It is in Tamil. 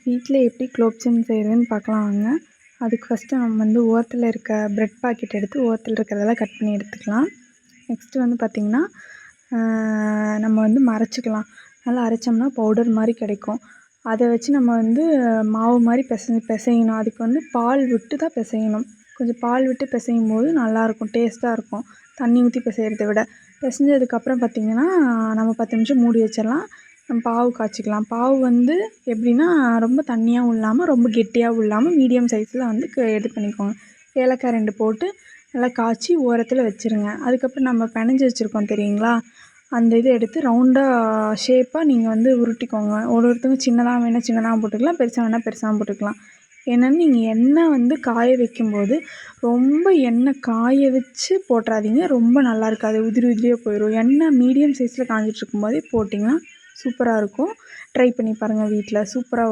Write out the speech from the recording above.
வீட்டில் எப்படி குலோப்ஜாம் செய்கிறதுன்னு பார்க்கலாம் வாங்க. அதுக்கு ஃபஸ்ட்டு நம்ம வந்து ஓரத்தில் இருக்க ப்ரெட் பாக்கெட் எடுத்து ஓரத்தில் இருக்கிறதெல்லாம் கட் பண்ணி எடுத்துக்கலாம். நெக்ஸ்ட்டு வந்து பார்த்திங்கன்னா நம்ம வந்து மறைச்சிக்கலாம். நல்லா அரைச்சோம்னா பவுடர் மாதிரி கிடைக்கும். அதை வச்சு நம்ம வந்து மாவு மாதிரி பிசையணும். அதுக்கு வந்து பால் விட்டு தான் பிசையணும். கொஞ்சம் பால் விட்டு பிசையும் போது நல்லாயிருக்கும், டேஸ்ட்டாக இருக்கும், தண்ணி ஊற்றி பிசைகிறத விட. பிசைஞ்சதுக்கப்புறம் பார்த்திங்கன்னா நம்ம 10 நிமிஷம் மூடி வச்சிடலாம். நம்ம பாவு காய்ச்சிக்கலாம். பாவு வந்து எப்படின்னா ரொம்ப தண்ணியாகவும் இல்லாமல் ரொம்ப கெட்டியாகவும் இல்லாமல் மீடியம் சைஸில் வந்து இது பண்ணிக்கோங்க. ஏலக்காய் 2 போட்டு நல்லா காய்ச்சி ஓரத்தில் வச்சுருங்க. அதுக்கப்புறம் நம்ம பெனஞ்சு வச்சுருக்கோம் தெரியுங்களா, அந்த இதை எடுத்து ரவுண்டாக ஷேப்பாக நீங்கள் வந்து உருட்டிக்கோங்க. ஒருத்தவங்க சின்னதாக வேணால் சின்னதாக போட்டுக்கலாம், பெருசாக வேணால் பெருசாகவும் போட்டுக்கலாம். என்னென்னு நீங்கள் எண்ணெய் வந்து காய வைக்கும்போது ரொம்ப எண்ணெய் காய வச்சு போட்டுறாதீங்க, ரொம்ப நல்லா இருக்காது, உதிரி உதிரியாக போயிடும். எண்ணெய் மீடியம் சைஸில் காஞ்சிட்ருக்கும் போதே போட்டிங்கன்னா சூப்பராக இருக்கும். ட்ரை பண்ணி பாருங்கள் வீட்டில், சூப்பராக